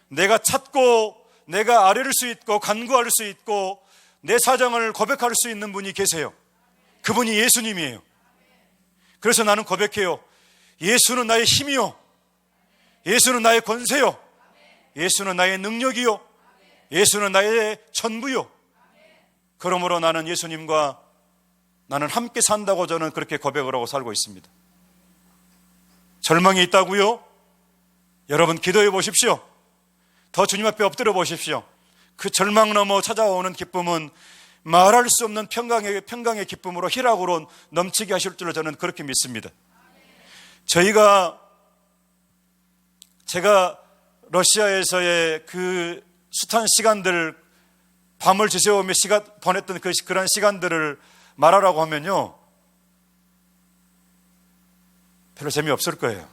내가 찾고 내가 아뢰를 수 있고 간구할 수 있고 내 사정을 고백할 수 있는 분이 계세요. 그분이 예수님이에요. 그래서 나는 고백해요. 예수는 나의 힘이요, 예수는 나의 권세요, 예수는 나의 능력이요, 예수는 나의 전부요. 그러므로 나는 예수님과 나는 함께 산다고 저는 그렇게 고백을 하고 살고 있습니다. 절망이 있다고요? 여러분 기도해 보십시오. 더 주님 앞에 엎드려 보십시오. 그 절망 넘어 찾아오는 기쁨은 말할 수 없는 평강의 기쁨으로 희락으로 넘치게 하실 줄로 저는 그렇게 믿습니다. 제가 러시아에서의 그 숱한 시간들, 밤을 지새우며 보냈던 그런 시간들을 말하라고 하면요, 별로 재미없을 거예요.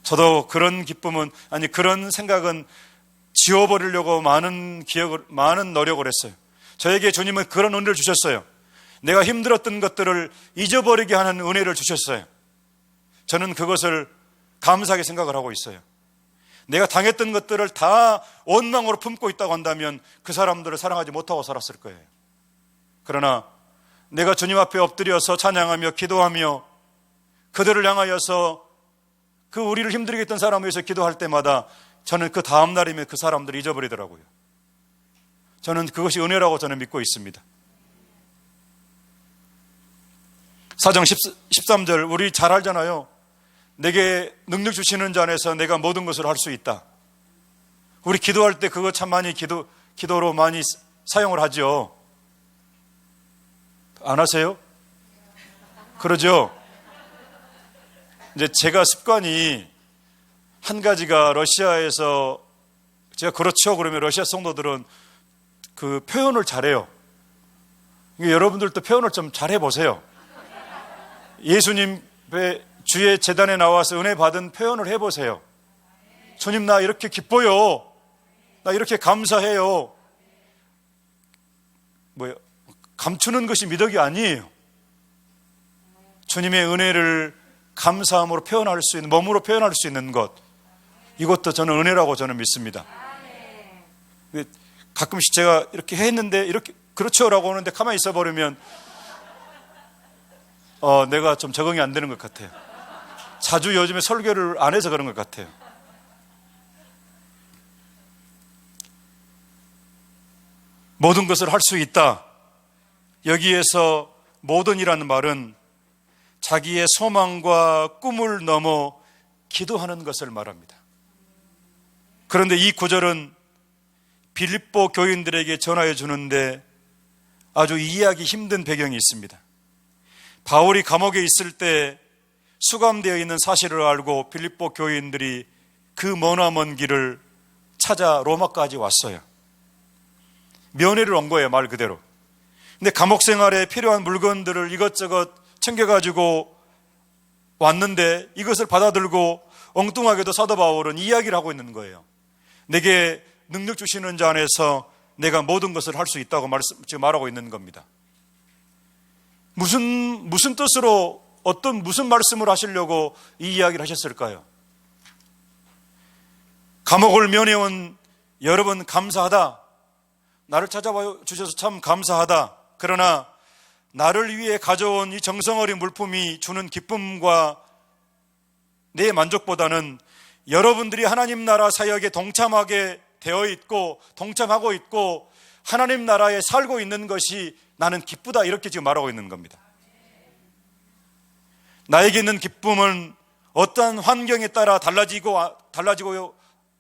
저도 그런 기쁨은, 그런 생각은 지워버리려고 많은 노력을 했어요. 저에게 주님은 그런 은혜를 주셨어요. 내가 힘들었던 것들을 잊어버리게 하는 은혜를 주셨어요. 저는 그것을 감사하게 생각을 하고 있어요. 내가 당했던 것들을 다 원망으로 품고 있다고 한다면 그 사람들을 사랑하지 못하고 살았을 거예요. 그러나 내가 주님 앞에 엎드려서 찬양하며 기도하며 그들을 향하여서 그 우리를 힘들게 했던 사람을 위해서 기도할 때마다 저는 그 다음 날이면 그 사람들을 잊어버리더라고요. 저는 그것이 은혜라고 저는 믿고 있습니다. 사정 13절 우리 잘 알잖아요. 내게 능력 주시는 자 안에서 내가 모든 것을 할 수 있다. 우리 기도할 때 그거 참 많이 기도로 많이 사용을 하죠. 안 하세요? 그러죠? 이제 제가 습관이 한 가지가 러시아에서 제가 그렇죠 그러면 러시아 성도들은 그 표현을 잘해요. 여러분들도 표현을 좀 잘해보세요. 예수님의 주의 제단에 나와서 은혜 받은 표현을 해보세요. 주님 나 이렇게 기뻐요. 나 이렇게 감사해요. 감추는 것이 미덕이 아니에요. 주님의 은혜를 감사함으로 표현할 수 있는, 몸으로 표현할 수 있는 것, 이것도 저는 은혜라고 저는 믿습니다. 가끔씩 제가 이렇게 했는데 이렇게 그렇죠라고 하는데 가만히 있어 버리면 내가 좀 적응이 안 되는 것 같아요. 자주 요즘에 설교를 안 해서 그런 것 같아요. 모든 것을 할 수 있다. 여기에서 모든이라는 말은 자기의 소망과 꿈을 넘어 기도하는 것을 말합니다. 그런데 이 구절은 빌립보 교인들에게 전하여 주는데 아주 이해하기 힘든 배경이 있습니다. 바울이 감옥에 있을 때 수감되어 있는 사실을 알고 빌립보 교인들이 그 머나먼 길을 찾아 로마까지 왔어요. 면회를 온 거예요, 말 그대로. 근데 감옥 생활에 필요한 물건들을 이것저것 챙겨가지고 왔는데 이것을 받아들고 엉뚱하게도 사도 바울은 이야기를 하고 있는 거예요. 내게 능력 주시는 자 안에서 내가 모든 것을 할 수 있다고 지금 말하고 있는 겁니다. 무슨 뜻으로 무슨 말씀을 하시려고 이 이야기를 하셨을까요? 감옥을 면해온 여러분 감사하다. 나를 찾아와 주셔서 참 감사하다. 그러나 나를 위해 가져온 이 정성어린 물품이 주는 기쁨과 내 만족보다는 여러분들이 하나님 나라 사역에 동참하게 되어 있고 동참하고 있고 하나님 나라에 살고 있는 것이 나는 기쁘다, 이렇게 지금 말하고 있는 겁니다. 나에게 있는 기쁨은 어떠한 환경에 따라 달라지고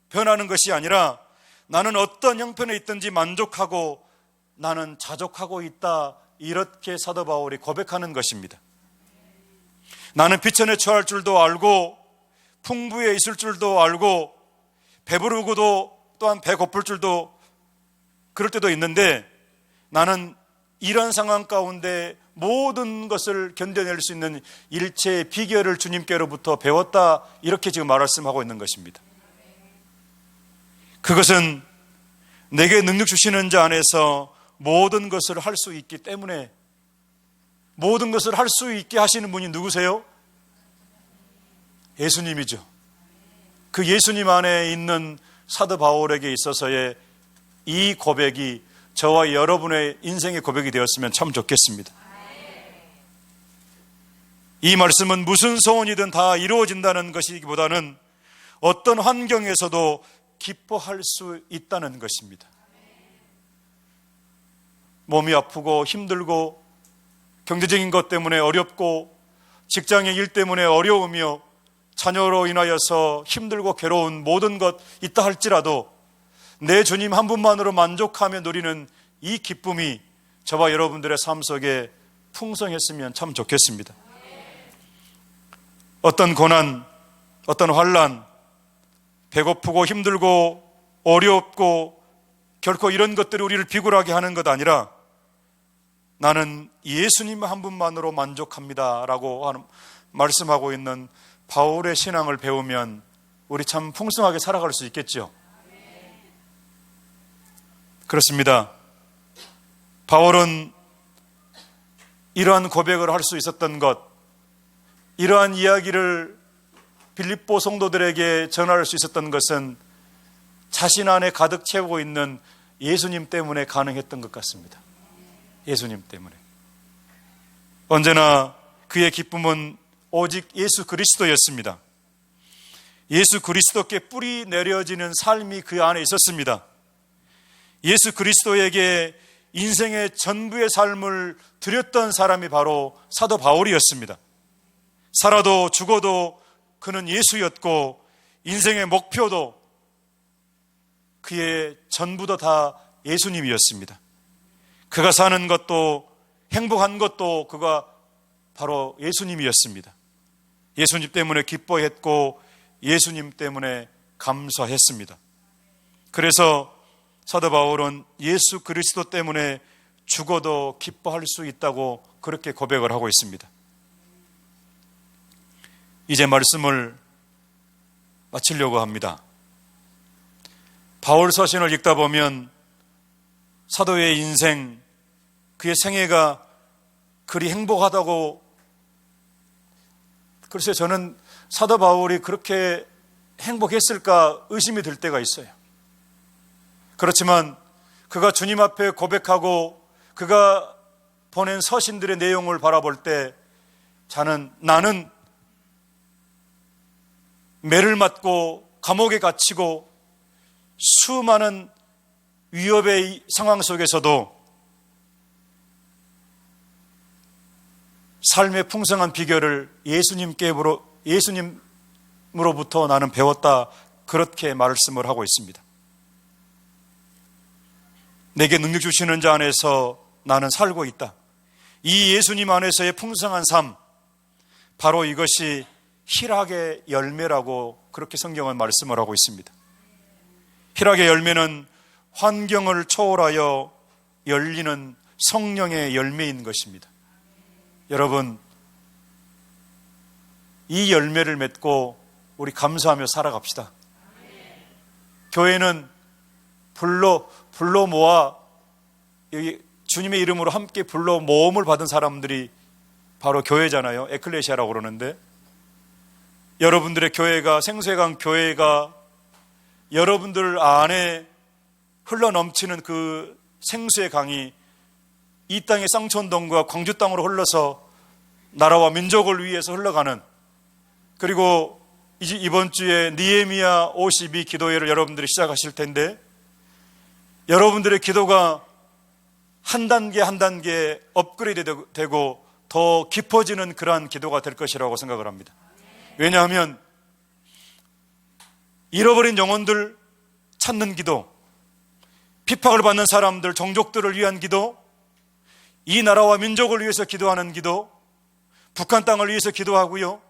변하는 것이 아니라 나는 어떤 형편에 있든지 만족하고 나는 자족하고 있다, 이렇게 사도 바울이 고백하는 것입니다. 나는 비천에 처할 줄도 알고 풍부에 있을 줄도 알고 배부르고도 또한 배고플 줄도 그럴 때도 있는데 나는 이런 상황 가운데 모든 것을 견뎌낼 수 있는 일체의 비결을 주님께로부터 배웠다, 이렇게 지금 말씀하고 있는 것입니다. 그것은 내게 능력 주시는 자 안에서 모든 것을 할 수 있기 때문에, 모든 것을 할 수 있게 하시는 분이 누구세요? 예수님이죠. 그 예수님 안에 있는 사도 바울에게 있어서의 이 고백이 저와 여러분의 인생의 고백이 되었으면 참 좋겠습니다. 이 말씀은 무슨 소원이든 다 이루어진다는 것이기보다는 어떤 환경에서도 기뻐할 수 있다는 것입니다. 몸이 아프고 힘들고 경제적인 것 때문에 어렵고 직장의 일 때문에 어려우며 자녀로 인하여서 힘들고 괴로운 모든 것 있다 할지라도 내 주님 한 분만으로 만족하며 누리는 이 기쁨이 저와 여러분들의 삶 속에 풍성했으면 참 좋겠습니다. 어떤 고난, 어떤 환난, 배고프고 힘들고 어렵고 결코 이런 것들이 우리를 비굴하게 하는 것 아니라 나는 예수님 한 분만으로 만족합니다 라고 말씀하고 있는 바울의 신앙을 배우면 우리 참 풍성하게 살아갈 수 있겠죠. 그렇습니다. 바울은 이러한 고백을 할 수 있었던 것, 이러한 이야기를 빌립보 성도들에게 전할 수 있었던 것은 자신 안에 가득 채우고 있는 예수님 때문에 가능했던 것 같습니다. 예수님 때문에. 언제나 그의 기쁨은 오직 예수 그리스도였습니다. 예수 그리스도께 뿌리 내려지는 삶이 그 안에 있었습니다. 예수 그리스도에게 인생의 전부의 삶을 드렸던 사람이 바로 사도 바울이었습니다. 살아도 죽어도 그는 예수였고 인생의 목표도 그의 전부도 다 예수님이었습니다. 그가 사는 것도 행복한 것도 그가 바로 예수님이었습니다. 예수님 때문에 기뻐했고 예수님 때문에 감사했습니다. 그래서 사도 바울은 예수 그리스도 때문에 죽어도 기뻐할 수 있다고 그렇게 고백을 하고 있습니다. 이제 말씀을 마치려고 합니다. 바울 서신을 읽다 보면 사도의 인생, 그의 생애가 그리 행복하다고, 글쎄 저는 사도 바울이 그렇게 행복했을까 의심이 들 때가 있어요. 그렇지만 그가 주님 앞에 고백하고 그가 보낸 서신들의 내용을 바라볼 때 나는 매를 맞고 감옥에 갇히고 수많은 위협의 상황 속에서도 삶의 풍성한 비결을 예수님으로부터 나는 배웠다, 그렇게 말씀을 하고 있습니다. 내게 능력 주시는 자 안에서 나는 살고 있다. 이 예수님 안에서의 풍성한 삶, 바로 이것이 희락의 열매라고 그렇게 성경은 말씀을 하고 있습니다. 희락의 열매는 환경을 초월하여 열리는 성령의 열매인 것입니다. 여러분, 이 열매를 맺고 우리 감사하며 살아갑시다. 교회는 불러 모아 여기 주님의 이름으로 함께 불러 모음을 받은 사람들이 바로 교회잖아요. 에클레시아라고 그러는데, 여러분들의 교회가, 생수의 교회가 여러분들 안에 흘러넘치는 그 생수의 강이 이 땅의 쌍촌동과 광주 땅으로 흘러서 나라와 민족을 위해서 흘러가는, 그리고 이번 주에 니에미야 52 기도회를 여러분들이 시작하실 텐데, 여러분들의 기도가 한 단계 한 단계 업그레이드 되고 더 깊어지는 그러한 기도가 될 것이라고 생각을 합니다. 왜냐하면 잃어버린 영혼들 찾는 기도, 핍박을 받는 사람들, 종족들을 위한 기도, 이 나라와 민족을 위해서 기도하는 기도, 북한 땅을 위해서 기도하고요,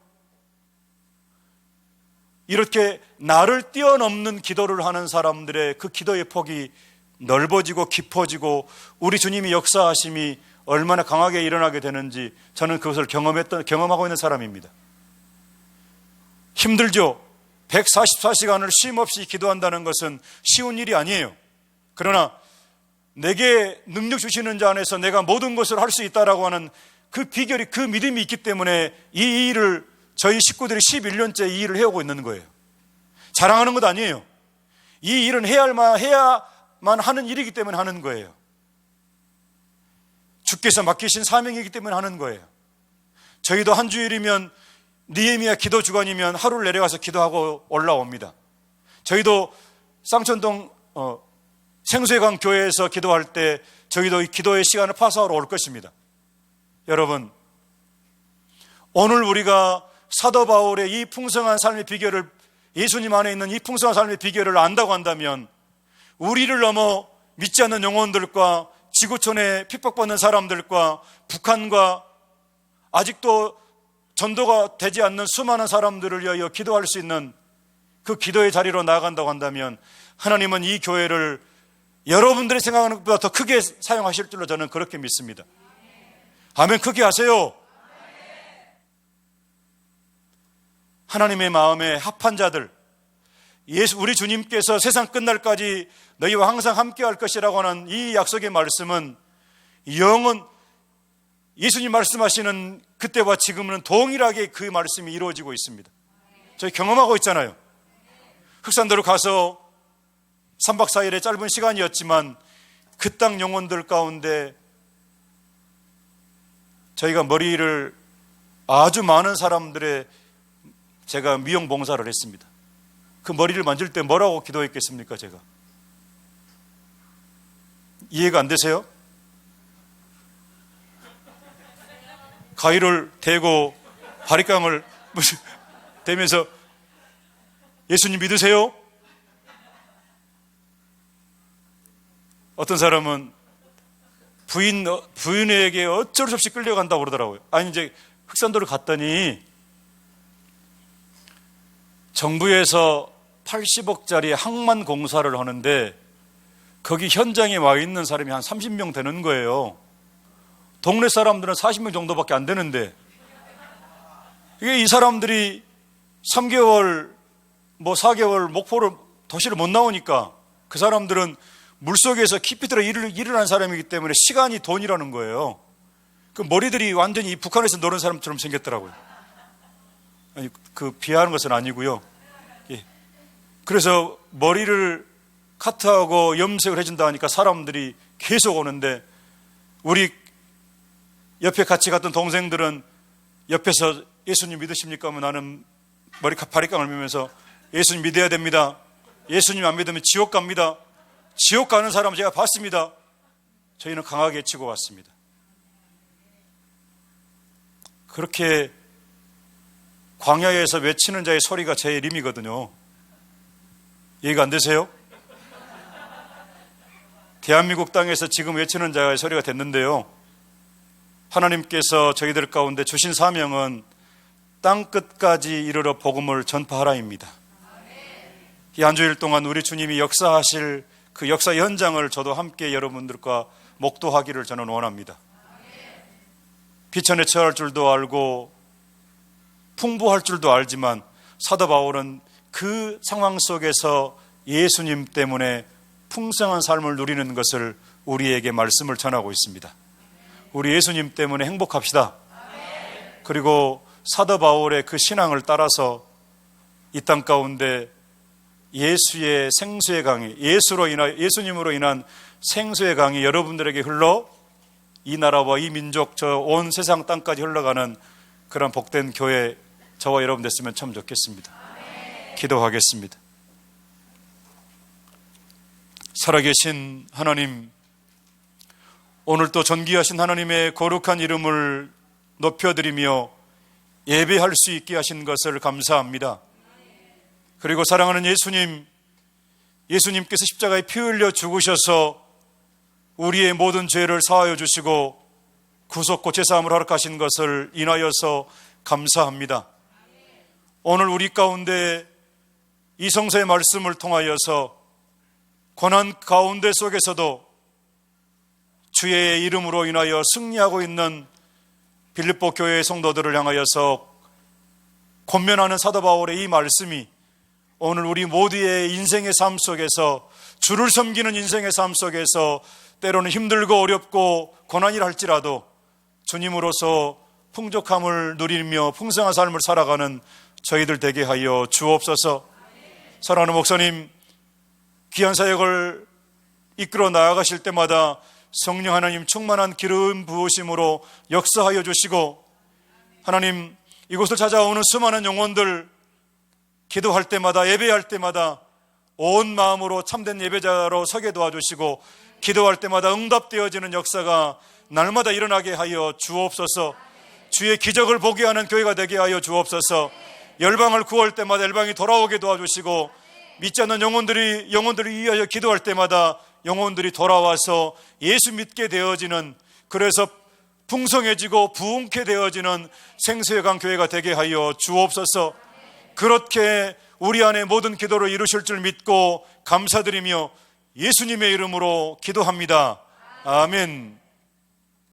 이렇게 나를 뛰어넘는 기도를 하는 사람들의 그 기도의 폭이 넓어지고 깊어지고 우리 주님이 역사하심이 얼마나 강하게 일어나게 되는지 저는 그것을 경험하고 있는 사람입니다. 힘들죠. 144시간을 쉼없이 기도한다는 것은 쉬운 일이 아니에요. 그러나 내게 능력 주시는 자 안에서 내가 모든 것을 할 수 있다라고 하는 그 비결이, 그 믿음이 있기 때문에 이 일을 저희 식구들이 11년째 이 일을 해오고 있는 거예요. 자랑하는 것 아니에요. 이 일은 해야만 하는 일이기 때문에 하는 거예요. 주께서 맡기신 사명이기 때문에 하는 거예요. 저희도 한 주일이면 니에미야 기도 주간이면 하루를 내려가서 기도하고 올라옵니다. 저희도 쌍천동 생수회강 교회에서 기도할 때 저희도 이 기도의 시간을 파수하러 올 것입니다. 여러분, 오늘 우리가 사도 바울의 이 풍성한 삶의 비결을, 예수님 안에 있는 이 풍성한 삶의 비결을 안다고 한다면 우리를 넘어 믿지 않는 영혼들과 지구촌에 핍박받는 사람들과 북한과 아직도 전도가 되지 않는 수많은 사람들을 위하여 기도할 수 있는 그 기도의 자리로 나아간다고 한다면 하나님은 이 교회를 여러분들이 생각하는 것보다 더 크게 사용하실 줄로 저는 그렇게 믿습니다. 아멘. 크게 하세요. 하나님의 마음에 합한 자들, 우리 주님께서 세상 끝날까지 너희와 항상 함께할 것이라고 하는 이 약속의 말씀은 영원, 예수님 말씀하시는 그때와 지금은 동일하게 그 말씀이 이루어지고 있습니다. 저희 경험하고 있잖아요. 흑산도로 가서 3박 4일의 짧은 시간이었지만 그 땅 영혼들 가운데 저희가 머리를 아주 많은 사람들의 제가 미용 봉사를 했습니다. 그 머리를 만질 때 뭐라고 기도했겠습니까? 제가 이해가 안 되세요? 가위를 대고 바리깡을 대면서 예수님 믿으세요? 어떤 사람은 부인에게 어쩔 수 없이 끌려간다고 그러더라고요. 아니, 이제 흑산도를 갔더니 정부에서 80억짜리 항만 공사를 하는데 거기 현장에 와 있는 사람이 한 30명 되는 거예요. 동네 사람들은 40명 정도밖에 안 되는데 이게 이 사람들이 3개월 4개월 목포를 도시를 못 나오니까 그 사람들은 물속에서 깊이 들어 일을 한 사람이기 때문에 시간이 돈이라는 거예요. 그 머리들이 완전히 북한에서 노는 사람처럼 생겼더라고요. 아니, 그 비하하는 것은 아니고요. 예. 그래서 머리를 카트하고 염색을 해준다 하니까 사람들이 계속 오는데 우리 옆에 같이 갔던 동생들은 옆에서 예수님 믿으십니까? 하면 나는 바리깡을 밀면서 예수님 믿어야 됩니다. 예수님 안 믿으면 지옥 갑니다. 지옥 가는 사람 제가 봤습니다. 저희는 강하게 치고 왔습니다. 그렇게 광야에서 외치는 자의 소리가 제일 힘이거든요. 이해가 안 되세요? 대한민국 땅에서 지금 외치는 자의 소리가 됐는데요. 하나님께서 저희들 가운데 주신 사명은 땅끝까지 이르러 복음을 전파하라입니다. 이 한 주일 동안 우리 주님이 역사하실 그 역사 현장을 저도 함께 여러분들과 목도하기를 저는 원합니다. 비천에 처할 줄도 알고 풍부할 줄도 알지만 사도 바울은 그 상황 속에서 예수님 때문에 풍성한 삶을 누리는 것을 우리에게 말씀을 전하고 있습니다. 우리 예수님 때문에 행복합시다. 그리고 사도 바울의 그 신앙을 따라서 이 땅 가운데 예수의 생수의 강이, 예수님으로 인한 생수의 강이 여러분들에게 흘러 이 나라와 이 민족, 저 온 세상 땅까지 흘러가는 그런 복된 교회 저와 여러분 됐으면 참 좋겠습니다. 기도하겠습니다. 살아계신 하나님, 오늘 또 존귀하신 하나님의 거룩한 이름을 높여드리며 예배할 수 있게 하신 것을 감사합니다. 그리고 사랑하는 예수님께서 십자가에 피 흘려 죽으셔서 우리의 모든 죄를 사하여 주시고 구속고 제사함을 허락하신 것을 인하여서 감사합니다. 오늘 우리 가운데 이 성서의 말씀을 통하여서 고난 가운데 속에서도 주의 이름으로 인하여 승리하고 있는 빌립보 교회의 성도들을 향하여서 권면하는 사도 바울의 이 말씀이 오늘 우리 모두의 인생의 삶 속에서, 주를 섬기는 인생의 삶 속에서 때로는 힘들고 어렵고 고난이라 할지라도 주님으로서 풍족함을 누리며 풍성한 삶을 살아가는 저희들 되게 하여 주옵소서. 사랑하는 목사님, 귀한 사역을 이끌어 나아가실 때마다 성령 하나님 충만한 기름 부으심으로 역사하여 주시고, 하나님 이곳을 찾아오는 수많은 영혼들 기도할 때마다, 예배할 때마다 온 마음으로 참된 예배자로 서게 도와주시고, 기도할 때마다 응답되어지는 역사가 날마다 일어나게 하여 주옵소서. 주의 기적을 보게 하는 교회가 되게 하여 주옵소서. 열방을 구할 때마다 열방이 돌아오게 도와주시고, 믿지 않는 영혼들을 위하여 기도할 때마다 영혼들이 돌아와서 예수 믿게 되어지는, 그래서 풍성해지고 부흥케 되어지는 생수의 강 교회가 되게 하여 주옵소서. 그렇게 우리 안에 모든 기도를 이루실 줄 믿고 감사드리며 예수님의 이름으로 기도합니다. 아멘.